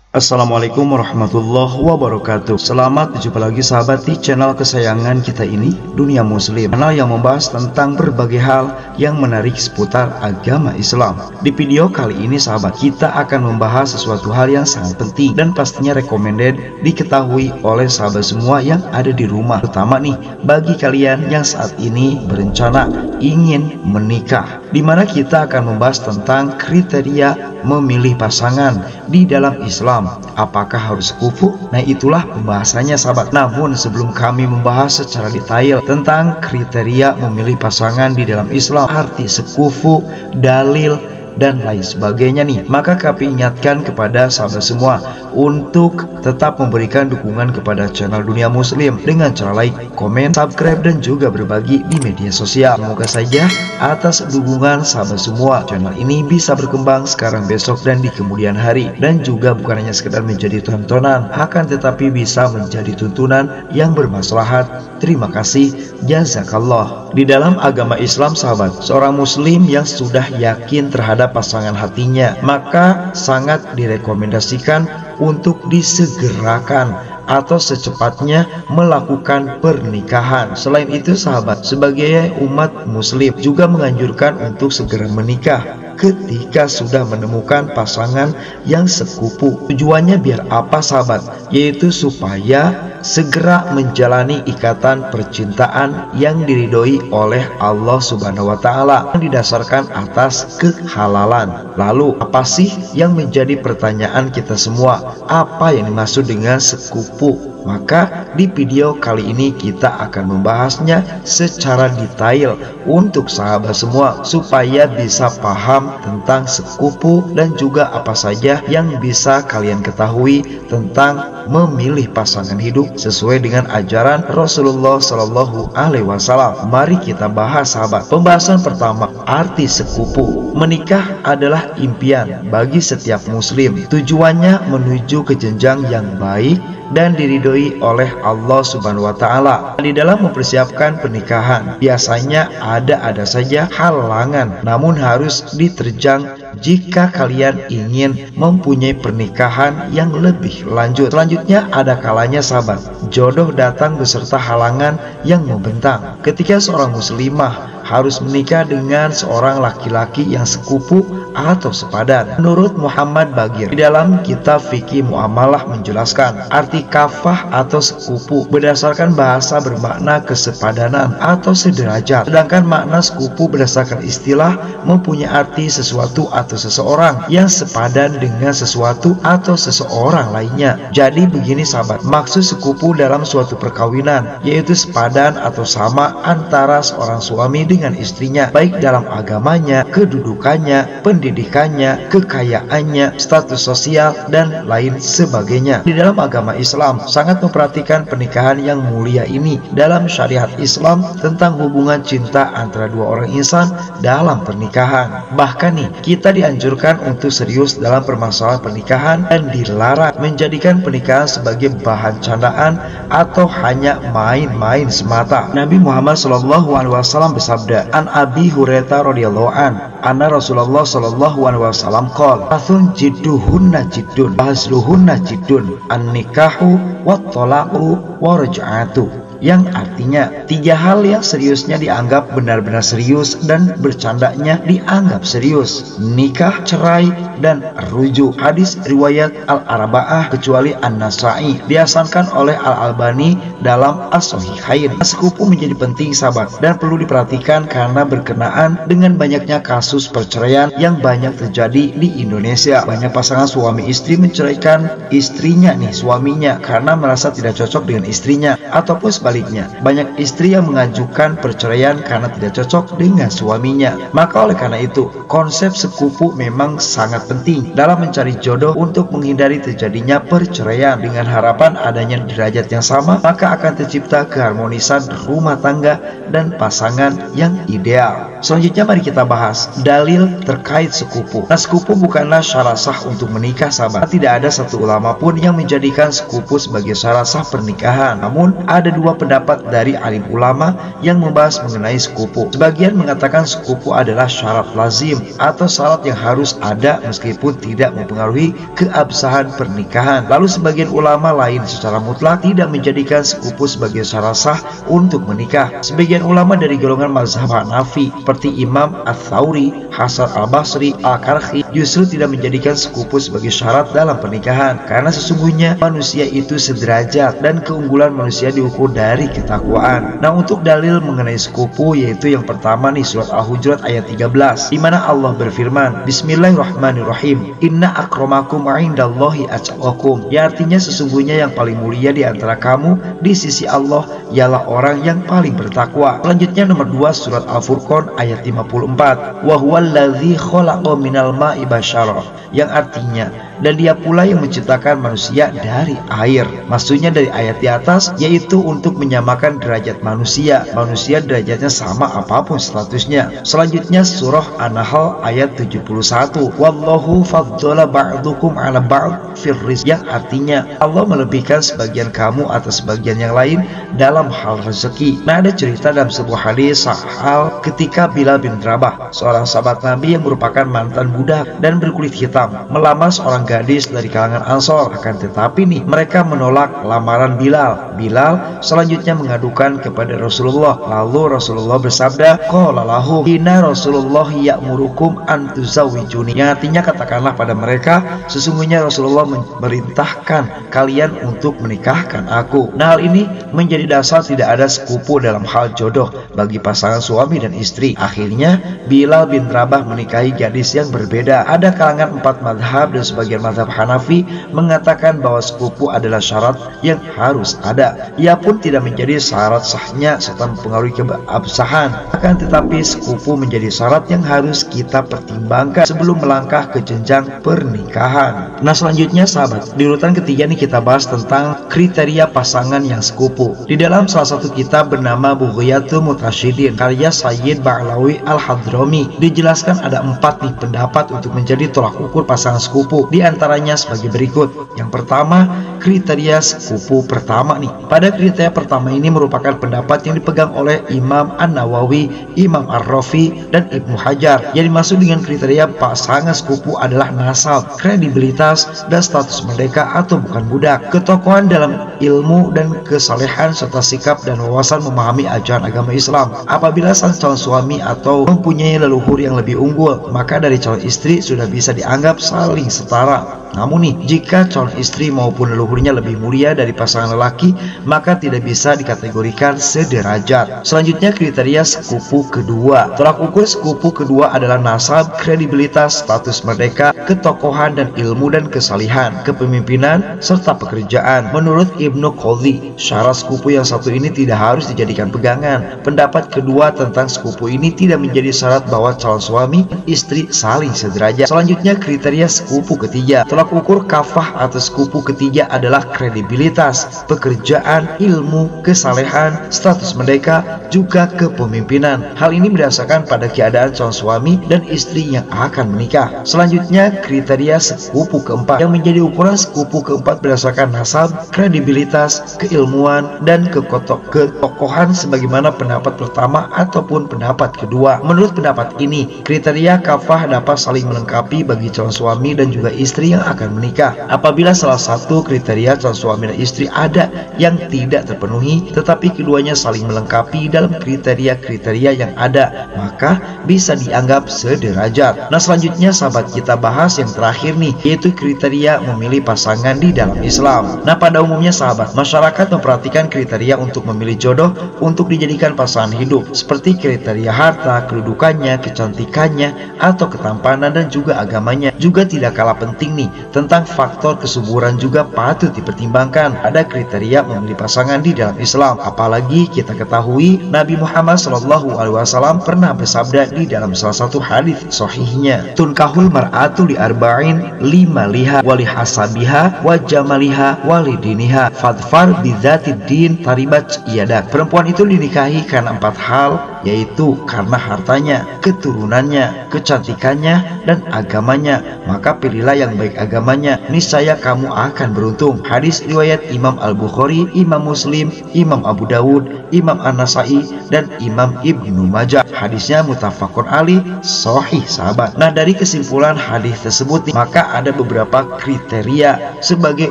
Assalamualaikum warahmatullahi wabarakatuh. Selamat berjumpa lagi sahabat di channel kesayangan kita ini, Dunia Muslim, channel yang membahas tentang berbagai hal yang menarik seputar agama Islam. Di video kali ini sahabat, kita akan membahas sesuatu hal yang sangat penting dan pastinya recommended diketahui oleh sahabat semua yang ada di rumah, terutama nih bagi kalian yang saat ini berencana ingin menikah, dimana kita akan membahas tentang kriteria memilih pasangan di dalam Islam. Apakah harus sekufu? Nah, itulah pembahasannya sahabat. Namun sebelum kami membahas secara detail tentang kriteria memilih pasangan di dalam Islam, arti sekufu, dalil, dan lain sebagainya nih, maka kami ingatkan kepada sahabat semua untuk tetap memberikan dukungan kepada channel Dunia Muslim dengan cara like, komen, subscribe, dan juga berbagi di media sosial. Semoga saja atas dukungan sahabat semua, channel ini bisa berkembang sekarang, besok, dan di kemudian hari, dan juga bukan hanya sekedar menjadi tontonan, akan tetapi bisa menjadi tuntunan yang bermaslahat. Terima kasih, jazakallah. Di dalam agama Islam sahabat, seorang muslim yang sudah yakin terhadap pasangan hatinya, maka sangat direkomendasikan untuk disegerakan atau secepatnya melakukan pernikahan. Selain itu sahabat, sebagai umat muslim juga menganjurkan untuk segera menikah ketika sudah menemukan pasangan yang sekufu. Tujuannya biar apa sahabat? Yaitu supaya segera menjalani ikatan percintaan yang diridhoi oleh Allah Subhanahu wa Ta'ala, yang didasarkan atas kehalalan. Lalu apa sih yang menjadi pertanyaan kita semua? Apa yang dimaksud dengan sekufu? Maka di video kali ini kita akan membahasnya secara detail untuk sahabat semua, supaya bisa paham tentang sekufu dan juga apa saja yang bisa kalian ketahui tentang memilih pasangan hidup sesuai dengan ajaran Rasulullah Shallallahu Alaihi Wasallam. Mari kita bahas sahabat. Pembahasan pertama, arti sekufu. Menikah adalah impian bagi setiap muslim. Tujuannya menuju ke jenjang yang baik dan diridhoi oleh Allah Subhanahu wa Ta'ala. Di dalam mempersiapkan pernikahan, biasanya ada saja halangan, namun harus diterjang jika kalian ingin mempunyai pernikahan yang lebih lanjut. Selanjutnya ada kalanya sahabat, jodoh datang beserta halangan yang membentang. Ketika seorang muslimah harus menikah dengan seorang laki-laki yang sekufu atau sepadan. Menurut Muhammad Bagir, di dalam kitab Fikih Muamalah menjelaskan arti kafah atau sekufu berdasarkan bahasa bermakna kesepadanan atau sederajat, sedangkan makna sekufu berdasarkan istilah mempunyai arti sesuatu atau seseorang yang sepadan dengan sesuatu atau seseorang lainnya. Jadi begini sahabat, maksud sekufu dalam suatu perkawinan yaitu sepadan atau sama antara seorang suami dengan istrinya, baik dalam agamanya, kedudukannya, pendidikannya, kekayaannya, status sosial, dan lain sebagainya. Di dalam agama Islam sangat memperhatikan pernikahan yang mulia ini. Dalam syariat Islam tentang hubungan cinta antara dua orang insan dalam pernikahan, bahkan nih kita dianjurkan untuk serius dalam permasalahan pernikahan dan dilarang menjadikan pernikahan sebagai bahan candaan atau hanya main-main semata. Nabi Muhammad SAW bersabda, an Abi Hurairah radhiyallahu anna Rasulullah sallallahu alaihi wasallam qala athun jidduhunna jiddun bahasluhunna jiddun an-nikahu wat-talaqu waraj'atu, yang artinya 3 hal yang seriusnya dianggap benar-benar serius dan bercandanya dianggap serius: nikah, cerai, dan rujuk. Hadis riwayat Al-Arba'ah kecuali An-Nasa'i, dihasankan oleh Al-Albani dalam As-Sahihain. Sekufu menjadi penting sahabat dan perlu diperhatikan karena berkenaan dengan banyaknya kasus perceraian yang banyak terjadi di Indonesia. Banyak pasangan suami istri menceraikan istrinya suaminya karena merasa tidak cocok dengan istrinya, ataupun sebaliknya, banyak istri yang mengajukan perceraian karena tidak cocok dengan suaminya. Maka oleh karena itu, konsep sekufu memang sangat penting dalam mencari jodoh untuk menghindari terjadinya perceraian. Dengan harapan adanya derajat yang sama, maka akan tercipta keharmonisan rumah tangga dan pasangan yang ideal. Selanjutnya mari kita bahas dalil terkait sekufu. Nah, sekufu bukanlah syarat sah untuk menikah sahabat. Tidak ada satu ulama pun yang menjadikan sekufu sebagai syarat sah pernikahan. Namun ada 2 pendapat dari alim ulama yang membahas mengenai sepupu. Sebagian mengatakan sepupu adalah syarat lazim atau syarat yang harus ada meskipun tidak mempengaruhi keabsahan pernikahan. Lalu sebagian ulama lain secara mutlak tidak menjadikan sepupu sebagai syarat sah untuk menikah. Sebagian ulama dari golongan mazhab Hanafi seperti Imam Ats-Tsauri, Hasan Al-Basri, Al-Karkhi justru tidak menjadikan sepupu sebagai syarat dalam pernikahan, karena sesungguhnya manusia itu sederajat dan keunggulan manusia diukur dari ketakwaan. Nah, untuk dalil mengenai sepupu yaitu yang pertama nih, surat Al-Hujurat ayat 13, di mana Allah berfirman, Bismillahirrahmanirrahim, Inna akramakum indallahi atqakum, yang artinya sesungguhnya yang paling mulia di antara kamu di sisi Allah ialah orang yang paling bertakwa. Selanjutnya nomor 2, surat Al-Furqan ayat 54, wa huwallazi khalaqa minal ma'i basyara, yang artinya dan dia pula yang menciptakan manusia dari air. Maksudnya dari ayat di atas yaitu untuk menyamakan derajat manusia. Manusia derajatnya sama apapun statusnya. Selanjutnya surah An-Nahl ayat 71, wallahu faddala ba'dukum 'ala ba'd fir rizq, yang artinya Allah melebihkan sebagian kamu atas sebagian yang lain dalam hal rezeki. Nah, ada cerita dalam sebuah hadis sahal ketika Bilal bin Rabah, seorang sahabat Nabi yang merupakan mantan budak dan berkulit hitam, melamar seorang gadis dari kalangan Ansor. Akan tetapi nih, mereka menolak lamaran Bilal. Bilal selanjutnya mengadukan kepada Rasulullah. Lalu Rasulullah bersabda, qala lahu inna Rasulullah ya'murukum an tuzawwijuni, yang artinya katakanlah pada mereka, sesungguhnya Rasulullah memerintahkan kalian untuk menikahkan aku. Nah, hal ini menjadi dasar tidak ada sepupu dalam hal jodoh bagi pasangan suami dan istri. Akhirnya Bilal bin Rabah menikahi gadis yang berbeda. Ada kalangan 4 mazhab dan sebagian mazhab Hanafi mengatakan bahwa sepupu adalah syarat yang harus ada. Ia pun tidak menjadi syarat sahnya serta mempengaruhi keabsahan. Akan tetapi sepupu menjadi syarat yang harus kita pertimbangkan sebelum melangkah ke jenjang pernikahan. Nah, selanjutnya sahabat, di urutan ketiga nih kita bahas tentang kriteria pasangan yang sepupu. Di dalam salah satu kitab bernama Bughyatul Mutasyidin karya Sayyid Ba'lawi Al-Hadrami dijelaskan ada 4 nih pendapat untuk menjadi tolak ukur pasangan sepupu. Di antaranya sebagai berikut. Yang pertama, kriteria sepupu pertama nih. Pada kriteria pertama ini merupakan pendapat yang dipegang oleh Imam An-Nawawi, Imam Ar-Rafi, dan Ibnu Hajar. Yang dimaksud dengan kriteria pasangan sepupu adalah nasab, kredibilitas, dan status merdeka atau bukan budak, ketokohan dalam ilmu dan kesalehan, serta sikap dan wawasan memahami ajaran agama Islam. Apabila sang calon suami atau mempunyai leluhur yang lebih unggul, maka dari calon istri sudah bisa dianggap saling setara. Namun nih, jika calon istri maupun leluhurnya lebih mulia dari pasangan lelaki, maka tidak bisa dikategorikan sederajat. Selanjutnya, kriteria sepupu kedua. Tolak ukur sepupu kedua adalah nasab, kredibilitas, status merdeka, ketokohan dan ilmu dan kesalihan, kepemimpinan, serta pekerjaan. Menurut Ibnu Qadhi, syarat sepupu yang satu ini tidak harus dijadikan pegangan. Pendapat kedua tentang sepupu ini tidak menjadi syarat bahwa calon suami istri saling sederajat. Selanjutnya, kriteria sepupu ketiga. Tolak ukur kafah atau sepupu ketiga adalah kredibilitas, pekerjaan, ilmu, kesalehan, status merdeka, juga kepemimpinan. Hal ini berdasarkan pada keadaan calon suami dan istri yang akan menikah. Selanjutnya, kriteria sepupu keempat, yang menjadi ukuran sepupu keempat berdasarkan nasab, kredibilitas, keilmuan, dan ketokohan sebagaimana pendapat pertama ataupun pendapat kedua. Menurut pendapat ini, kriteria kafah dapat saling melengkapi bagi calon suami dan juga istri yang akan menikah. Apabila salah satu kriteria calon suami dan istri ada yang tidak terpenuhi, tetapi keduanya saling melengkapi dalam kriteria-kriteria yang ada, maka bisa dianggap sederajat. Nah, selanjutnya sahabat, kita bahas yang terakhir nih, yaitu kriteria memilih pasangan di dalam Islam. Nah, pada umumnya sahabat, masyarakat memperhatikan kriteria untuk memilih jodoh untuk dijadikan pasangan hidup, seperti kriteria harta, kedudukannya, kecantikannya, atau ketampanan dan juga agamanya. Juga tidak kalah penting nih, tentang faktor kesuburan juga patut dipertimbangkan. Ada kriteria memilih pasangan di dalam Islam. Apalagi kita ketahui Nabi Muhammad SAW pernah bersabda di dalam salah satu hadis sahihnya, tunkahul mar'atu li arba'in limaliha wali hasabiha wa jamaliha wali diniha fadfar bidzatid din taribat iyadak. Perempuan itu dinikahi karena 4 hal, yaitu karena hartanya, keturunannya, kecantikannya, dan agamanya. Maka pilihlah yang baik agamanya, niscaya kamu akan beruntung. Hadis riwayat Imam Al-Bukhari, Imam Muslim, Imam Abu Dawud, Imam An-Nasai, dan Imam Ibnu Majah. Hadisnya muttafaqun alaih, sahih sahabat. Nah, dari kesimpulan hadis tersebut maka ada beberapa kriteria sebagai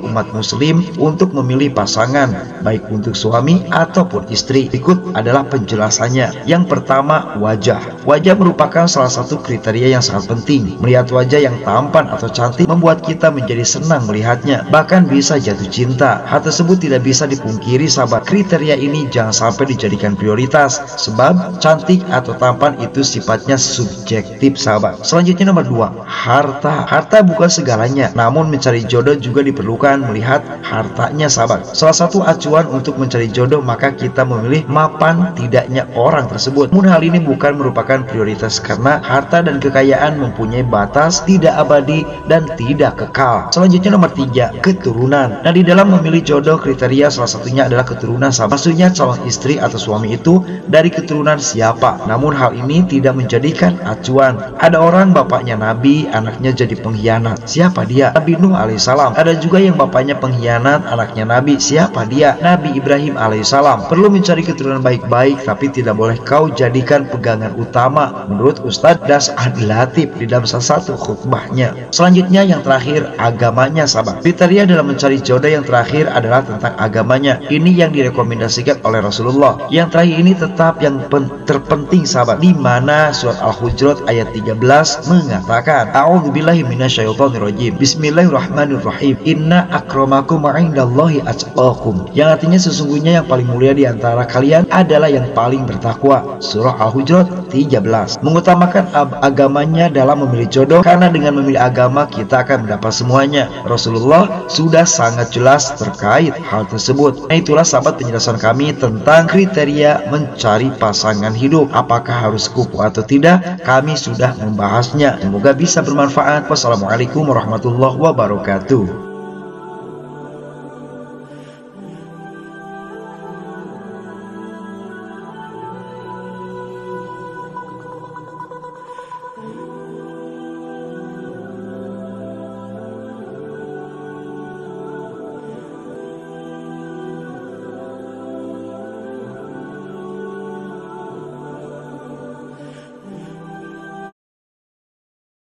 umat muslim untuk memilih pasangan, baik untuk suami ataupun istri. Berikut adalah penjelasannya. Yang pertama, wajah. Wajah merupakan salah satu kriteria yang sangat penting. Melihat wajah yang tampan atau cantik membuat kita menjadi senang melihatnya, bahkan bisa jatuh cinta. Hal tersebut tidak bisa dipungkiri sahabat. Kriteria ini jangan sampai dijadikan prioritas, sebab cantik atau tampan itu sifatnya subjektif sahabat. Selanjutnya nomor 2, harta. Harta bukan segalanya, namun mencari jodoh juga diperlukan melihat hartanya sahabat. Salah satu acuan untuk mencari jodoh maka kita memilih mapan tidaknya orang tersebut. Namun hal ini bukan merupakan prioritas karena harta dan kekayaan mempunyai batas, tidak abadi dan tidak kekal. Selanjutnya nomor 3, keturunan. Nah, di dalam memilih jodoh kriteria salah satunya adalah keturunan sahabat. Maksudnya calon istri atau suami itu dari keturunan siapa. Namun hal ini tidak menjadikan acuan. Ada orang bapaknya nabi, anaknya jadi pengkhianat. Siapa dia? Nabi Nuh alaihissalam. Ada juga yang bapaknya pengkhianat, anaknya nabi. Siapa dia? Nabi Ibrahim alaihissalam. Perlu mencari keturunan baik-baik, tapi tidak boleh kau jadikan pegangan utama, menurut Ustadz Das Adil Latif di dalam salah satu khutbahnya. Selanjutnya yang terakhir, agamanya sahabat. Kriteria dalam mencari jodoh yang terakhir adalah tentang agamanya. Ini yang direkomendasikan oleh Rasulullah. Yang terakhir ini tetap yang terpenting sahabat, di mana surat Al-Hujurat ayat 13 mengatakan, A'udzubillahi minasyaitonirrajim. Bismillahirrahmanirrahim. Inna akramakum 'indallahi atqakum. Yang artinya sesungguhnya yang paling mulia di antara kalian adalah yang paling bertakwa. Surah Al-Hujurat 13. Mengutamakan agamanya dalam memilih jodoh, karena dengan memilih agama kita akan mendapat semuanya. Rasulullah sudah sangat jelas terkait hal tersebut. Nah, itulah sahabat penjelasan kami tentang kriteria mencari pasangan hidup. Apakah harus kupu atau tidak? Kami sudah membahasnya. Semoga bisa bermanfaat. Wassalamualaikum warahmatullahi wabarakatuh.